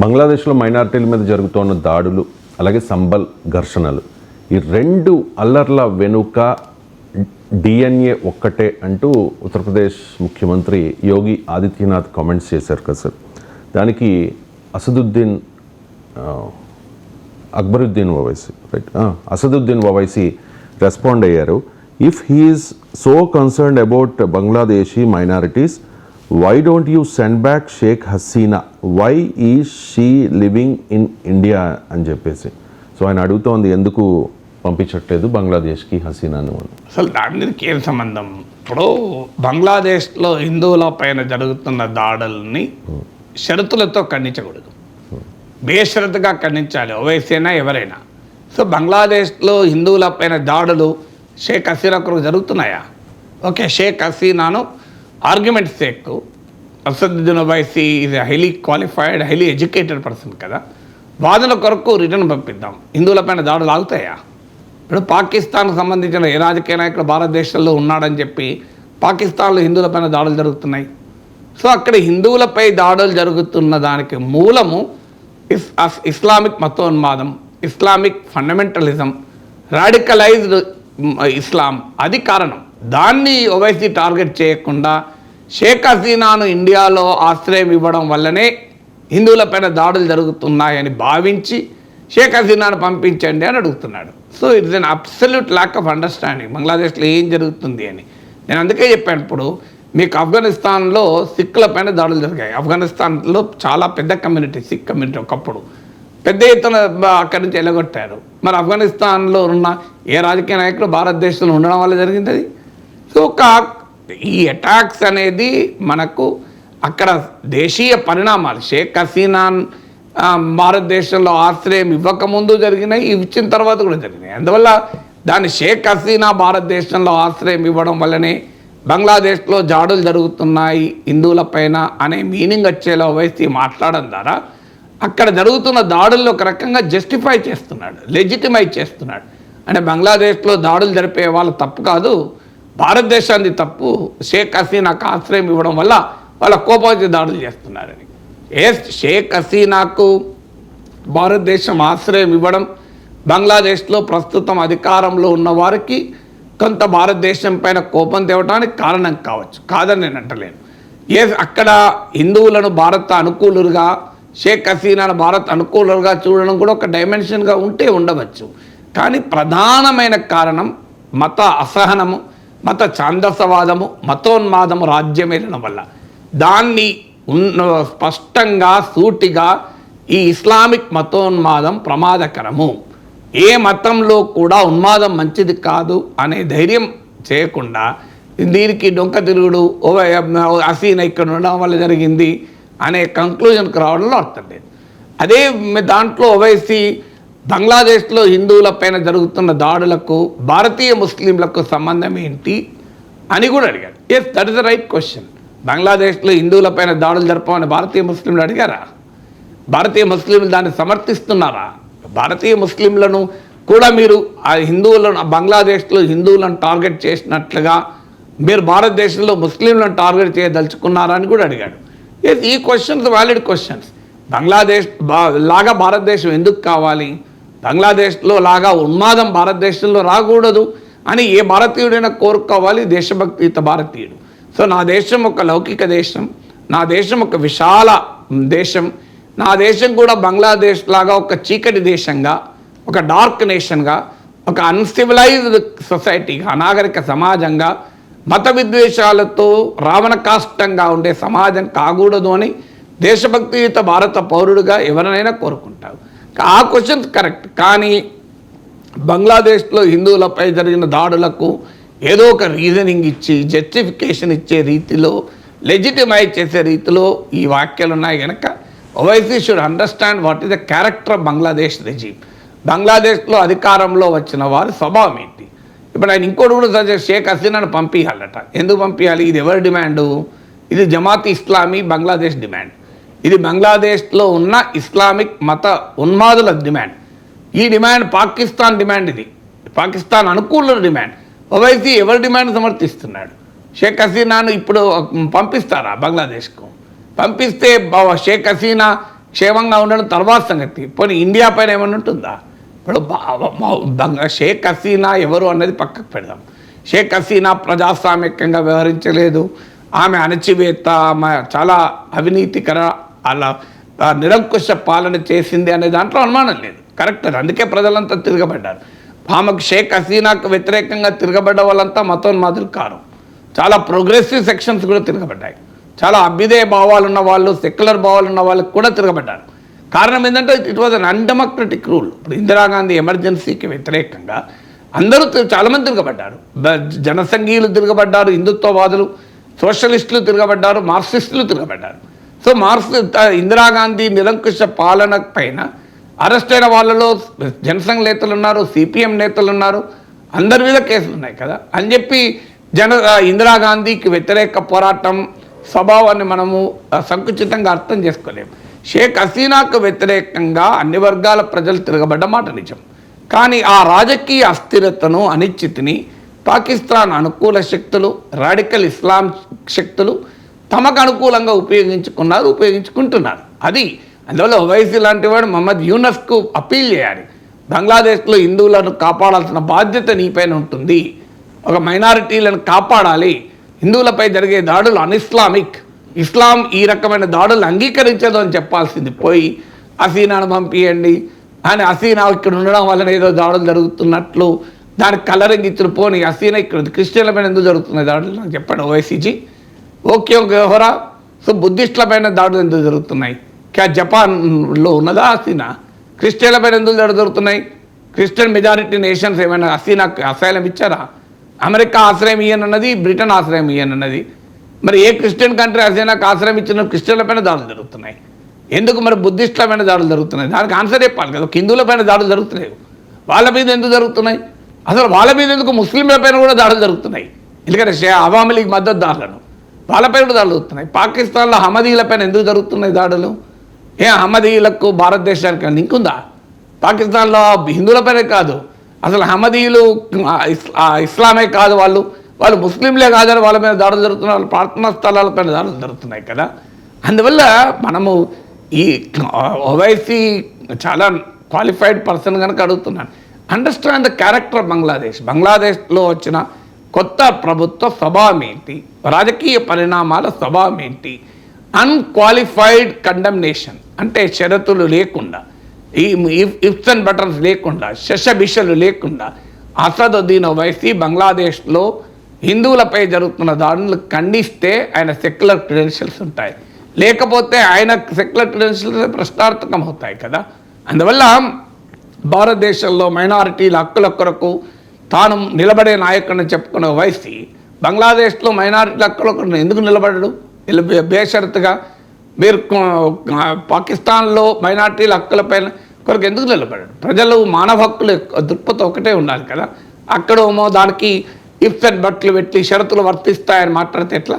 బంగ్లాదేశ్లో మైనారిటీల మీద జరుగుతున్న దాడులు, అలాగే సంబల్ ఘర్షణలు, ఈ రెండు అల్లర్ల వెనుక డిఎన్ఏ ఒక్కటే అంటూ ఉత్తరప్రదేశ్ ముఖ్యమంత్రి యోగి ఆదిత్యనాథ్ కామెంట్స్ చేశారు కదా సార్. దానికి అక్బరుద్దీన్ ఓవైసీ అసదుద్దీన్ ఓవైసీ రెస్పాండ్ అయ్యారు. If he's so concerned about Bangladeshi minorities, why don't you send back Sheikh Hasina, why is she living in India అని చెప్పేసి. సో ఆయన అడుగుతోంది, ఎందుకు పంపించట్లేదు బంగ్లాదేశ్కి హసీనాను అని. అసలు దానికి ఏం సంబంధం? ఇప్పుడు బంగ్లాదేశ్లో హిందువుల పైన జరుగుతున్న దాడుల్ని షరతులతో ఖండించకూడదు, బేషరతుగా ఖండించాలి, ఓవైసీనా ఎవరైనా. సో బంగ్లాదేశ్లో హిందువుల పైన దాడులు షేక్ హసీనా కొరకు జరుగుతున్నాయా? ఓకే, షేక్ హసీనాను argument sake Asaduddin Owaisi is highly qualified, highly educated person కదా, వాదన కొరకు రిటర్న్ పంపిద్దాం. హిందువులపైన దాడులు ఆగుతాయా? ఇప్పుడు పాకిస్తాన్కు సంబంధించిన ఏ రాజకీయ నాయకుడు భారతదేశంలో ఉన్నాడని చెప్పి పాకిస్తాన్లో హిందువులపైన దాడులు జరుగుతున్నాయి. సో అక్కడ హిందువులపై దాడులు జరుగుతున్న దానికి మూలము ఇస్లామిక్ మతోన్మాదం, ఇస్లామిక్ ఫండమెంటలిజం, రాడికలైజ్డ్ ఇస్లాం, అది కారణం. దాన్ని ఓవైసీ టార్గెట్ చేయకుండా షేక్ హసీనాను ఇండియాలో ఆశ్రయం ఇవ్వడం వల్లనే హిందువులపైన దాడులు జరుగుతున్నాయని భావించి షేక్ హసీనాను పంపించండి అని అడుగుతున్నాడు. So it's an absolute lack of understanding బంగ్లాదేశ్లో ఏం జరుగుతుంది అని. నేను అందుకే చెప్పాను, ఇప్పుడు మీకు ఆఫ్ఘనిస్తాన్లో సిక్కుల పైన దాడులు జరిగాయి. ఆఫ్ఘనిస్తాన్లో చాలా పెద్ద కమ్యూనిటీ, సిక్ కమ్యూనిటీ ఒకప్పుడు పెద్ద ఎత్తున అక్కడి నుంచి వెళ్ళగొట్టారు. మరి ఆఫ్ఘనిస్తాన్లో ఉన్న ఏ రాజకీయ నాయకులు భారతదేశంలో ఉండడం వల్ల జరిగింది అది. సో ఈ అటాక్స్ అనేది మనకు అక్కడ దేశీయ పరిణామాలు. షేక్ హసీనాన్ భారతదేశంలో ఆశ్రయం ఇవ్వకముందు జరిగినాయి, ఇచ్చిన తర్వాత కూడా జరిగినాయి. అందువల్ల దాన్ని షేక్ హసీనా భారతదేశంలో ఆశ్రయం ఇవ్వడం వల్లనే బంగ్లాదేశ్లో దాడులు జరుగుతున్నాయి హిందువులపైన అనే మీనింగ్ వచ్చేలా ఓవైసీ మాట్లాడడం ద్వారా అక్కడ జరుగుతున్న దాడుల్లో ఒక రకంగా జస్టిఫై చేస్తున్నాడు, లెజిటిమైజ్ చేస్తున్నాడు. అంటే బంగ్లాదేశ్లో దాడులు జరిపే వాళ్ళ తప్పు కాదు, భారతదేశాన్ని తప్పు, షేక్ హసీనాకు ఆశ్రయం ఇవ్వడం వల్ల వాళ్ళ కోపంతో దాడులు చేస్తున్నారని. షేక్ హసీనాకు భారతదేశం ఆశ్రయం ఇవ్వడం బంగ్లాదేశ్లో ప్రస్తుతం అధికారంలో ఉన్న వారికి కొంత భారతదేశం పైన కోపం తేవడానికి కారణం కావచ్చు, కాదని నేను అంటలేను. అక్కడ హిందువులను భారత అనుకూలుగా, షేక్ హసీనాను భారత్ అనుకూలుగా చూడడం కూడా ఒక డైమెన్షన్గా ఉంటే ఉండవచ్చు. కానీ ప్రధానమైన కారణం మత అసహనము, మత ఛాందసవాదము, మతోన్మాదము రాజ్యమేలడం వల్ల. దాన్ని స్పష్టంగా సూటిగా ఈ ఇస్లామిక్ మతోన్మాదం ప్రమాదకరము, ఏ మతంలో కూడా ఉన్మాదం మంచిది కాదు అనే ధైర్యం చేయకుండా దీనికి డొంక తిరుగుడు హసీనా ఇక్కడ ఉండడం వల్ల జరిగింది అనే కంక్లూజన్కి రావడంలో అర్థం లేదు. అదే దాంట్లో ఓవైసీ బంగ్లాదేశ్లో హిందువులపైన జరుగుతున్న దాడులకు భారతీయ ముస్లింలకు సంబంధం ఏంటి అని కూడా అడిగారు. Yes, that is the right question. బంగ్లాదేశ్లో హిందువులపైన దాడులు జరపమని భారతీయ ముస్లింలు అడిగారా? భారతీయ ముస్లింలు దాన్ని సమర్థిస్తున్నారా? భారతీయ ముస్లింలను కూడా మీరు ఆ హిందువులను, బంగ్లాదేశ్లో హిందువులను టార్గెట్ చేసినట్లుగా మీరు భారతదేశంలో ముస్లింలను టార్గెట్ చేయదలుచుకున్నారా అని కూడా అడిగాడు. ఈ క్వశ్చన్స్ వ్యాలిడ్ క్వశ్చన్స్. బంగ్లాదేశ్ లాగా భారతదేశం ఎందుకు కావాలి, బంగ్లాదేశ్లో లాగా ఉన్మాదం భారతదేశంలో రాకూడదు అని ఏ భారతీయుడైనా కోరుకోవాలి, దేశభక్తియుత భారతీయుడు. సో నా దేశం ఒక లౌకిక దేశం, నా దేశం ఒక విశాల దేశం, నా దేశం కూడా బంగ్లాదేశ్ లాగా ఒక చీకటి దేశంగా, ఒక డార్క్ నేషన్గా, ఒక అన్సివిలైజ్డ్ సొసైటీగా, అనాగరిక సమాజంగా, మత విద్వేషాలతో రావణకాష్టంగా ఉండే సమాజం కాకూడదు అని దేశభక్తియుత భారత పౌరుడిగా ఎవరినైనా కోరుకుంటారు. ఆ క్వశ్చన్స్ కరెక్ట్. కానీ బంగ్లాదేశ్లో హిందువులపై జరిగిన దాడులకు ఏదో ఒక రీజనింగ్ ఇచ్చి జస్టిఫికేషన్ ఇచ్చే రీతిలో, లెజిటిమైజ్ చేసే రీతిలో ఈ వ్యాఖ్యలు ఉన్నాయి కనుక Owaisi should understand what is the character of Bangladesh regime. బంగ్లాదేశ్లో అధికారంలో వచ్చిన వారి స్వభావం ఏంటి. ఇప్పుడు ఆయన ఇంకోటి కూడా సజెస్ట్, షేక్ హసీనాను పంపించాలట. ఎందుకు పంపించాలి? ఇది ఎవరి డిమాండు? ఇది జమాత్ ఇస్లామీ బంగ్లాదేశ్ డిమాండ్. ఇది బంగ్లాదేశ్లో ఉన్న ఇస్లామిక్ మత ఉన్మాదుల డిమాండ్. ఈ డిమాండ్ పాకిస్తాన్ డిమాండ్, ఇది పాకిస్తాన్ అనుకూల డిమాండ్. ఓవైసీ ఎవరి డిమాండ్ సమర్థిస్తున్నాడు? షేక్ హసీనాను ఇప్పుడు పంపిస్తారా బంగ్లాదేశ్కు? పంపిస్తే షేక్ హసీనా క్షేమంగా ఉండడం తర్వాత సంగతి. పోనీ ఇండియా పైన ఏమైనా ఉంటుందా? ఇప్పుడు షేక్ హసీనా ఎవరు అన్నది పక్కకు పెడదాం. షేక్ హసీనా ప్రజాస్వామికంగా వ్యవహరించలేదు, ఆమె అణచివేత, ఆమె చాలా అవినీతికర అలా నిరంకుశ పాలన చేసింది అనే దాంట్లో అనుమానం లేదు, కరెక్ట్. అందుకే ప్రజలంతా తిరగబడ్డారు. ఆమెకు షేక్ హసీనాకు వ్యతిరేకంగా తిరగబడ్డ వాళ్ళంతా మతోన్మాదులు కారు, చాలా ప్రోగ్రెసివ్ సెక్షన్స్ కూడా తిరగబడ్డాయి, చాలా అభ్యుదయ భావాలు ఉన్న వాళ్ళు, సెక్యులర్ భావాలు ఉన్న వాళ్ళకి కూడా తిరగబడ్డారు. కారణం ఏంటంటే it was an undemocratic rule. ఇప్పుడు ఇందిరాగాంధీ ఎమర్జెన్సీకి వ్యతిరేకంగా అందరూ చాలామంది తిరగబడ్డారు. జనసంఘీయులు తిరగబడ్డారు, హిందుత్వవాదులు, సోషలిస్టులు తిరగబడ్డారు, మార్క్సిస్టులు తిరగబడ్డారు. సో ఇందిరాగాంధీ నిరంకుశ పాలన పైన అరెస్ట్ అయిన వాళ్ళలో జనసంఘ నేతలు ఉన్నారు, సిపిఎం నేతలు ఉన్నారు, అందరి మీద కేసులు ఉన్నాయి కదా అని చెప్పి ఇందిరాగాంధీకి వ్యతిరేక పోరాటం స్వభావాన్ని మనము సంకుచితంగా అర్థం చేసుకోలేము. షేక్ హసీనాకు వ్యతిరేకంగా అన్ని వర్గాల ప్రజలు తిరగబడ్డ మాట నిజం. కానీ ఆ రాజకీయ అస్థిరతను, అనిశ్చితిని పాకిస్తాన్ అనుకూల శక్తులు, రాడికల్ ఇస్లాం శక్తులు తమకు అనుకూలంగా ఉపయోగించుకుంటున్నారు. అది అందువల్ల ఓవైసీ లాంటి వాడు మహమ్మద్ యూనస్కు అప్పీల్ చేయాలి. బంగ్లాదేశ్లో హిందువులను కాపాడాల్సిన బాధ్యత నీపైన ఉంటుంది, ఒక మైనారిటీలను కాపాడాలి, హిందువులపై జరిగే దాడులు అన్ఇస్లామిక్, ఇస్లాం ఈ రకమైన దాడులు అంగీకరించదు అని చెప్పాల్సింది పోయి హసీనాను పంపియండి అని, హసీనా ఇక్కడ ఉండడం వలన ఏదో దాడులు జరుగుతున్నట్లు దానికి కలరింగ్ ఇచ్చిన పోని హసీనా ఇక్కడ క్రిస్టియన్ల పైన ఎందుకు జరుగుతున్నాయి దాడులు నాకు చెప్పండి ఓవైసీజీ. ఓకే హోరా. సో బుద్ధిస్టుల పైన దాడులు ఎందుకు జరుగుతున్నాయి? జపాన్లో ఉన్నదా హసీనా? క్రిస్టియన్ల పైన ఎందుకు దాడులు జరుగుతున్నాయి? క్రిస్టియన్ మెజారిటీ నేషన్స్ ఏమైనా హసీనాకు ఆశ్రయం ఇచ్చారా? అమెరికా ఆశ్రయం ఇయ్యనన్నది, బ్రిటన్ ఆశ్రయం ఇయ్యనన్నది. మరి ఏ క్రిస్టియన్ కంట్రీ హసీనాకు ఆశ్రయం ఇచ్చిన క్రిస్టియన్ల పైన దాడులు జరుగుతున్నాయి? ఎందుకు మరి బుద్ధిస్టుల పైన దాడులు జరుగుతున్నాయి? దానికి ఆన్సర్ చెప్పాలి కదా. హిందువుల పైన దాడులు జరుగుతున్నాయి, వాళ్ళ మీద ఎందుకు జరుగుతున్నాయి? అసలు వాళ్ళ మీద ఎందుకు ముస్లింల పైన కూడా దాడులు జరుగుతున్నాయి? ఎందుకంటే అవామీ లీగ్ మద్దతుదారులను వాళ్ళపై కూడా దాడులు జరుగుతున్నాయి. పాకిస్తాన్లో హమదీల పైన ఎందుకు జరుగుతున్నాయి దాడులు? హమదీలకు భారతదేశానికి లింక్ ఉందా? పాకిస్తాన్లో హిందువులపైనే కాదు, అసలు హమదీయులు ఇస్లామే కాదు, వాళ్ళు ముస్లింలే కాదని వాళ్ళ మీద దాడులు జరుగుతున్నాయి, వాళ్ళ ప్రార్థనా స్థలాలపైన దాడులు జరుగుతున్నాయి కదా. అందువల్ల మనము ఈ ఓవైసీ చాలా క్వాలిఫైడ్ పర్సన్ కనుక అడుగుతున్నాను, అండర్స్టాండ్ ద క్యారెక్టర్ ఆఫ్ బంగ్లాదేశ్లో వచ్చిన కొత్త ప్రభుత్వ స్వభావం ఏంటి, రాజకీయ పరిణామాల స్వభావం ఏంటి, అన్క్వాలిఫైడ్ కండమ్నేషన్ అంటే షరతులు లేకుండా, ఈ ఇఫ్స్ అండ్ బటన్స్ లేకుండా, శషబిషలు లేకుండా అసదుద్దీన్ ఓవైసీ బంగ్లాదేశ్లో హిందువులపై జరుగుతున్న దాడులు ఖండిస్తే ఆయన సెక్యులర్ క్రెడెన్షియల్స్ ఉంటాయి, లేకపోతే ఆయన సెక్యులర్ క్రెడెన్షియల్స్ ప్రశ్నార్థకం అవుతాయి కదా. అందువల్ల భారతదేశంలో మైనారిటీల హక్కుల కొరకు తాను నిలబడే నాయకుడిని చెప్పుకున్న ఓవైసీ బంగ్లాదేశ్లో మైనారిటీల హక్కుల కొరకు ఎందుకు నిలబడడు? బేషరతుగా మీరు పాకిస్తాన్లో మైనారిటీల హక్కులపైన కొరకు ఎందుకు నిలబడడు? ప్రజలు మానవ హక్కుల దృక్పథం ఒకటే ఉండాలి కదా. అక్కడేమో దానికి ఇఫ్స్ అండ్ బట్లు పెట్టి షరతులు వర్తిస్తాయని మాట్లాడితే ఎట్లా?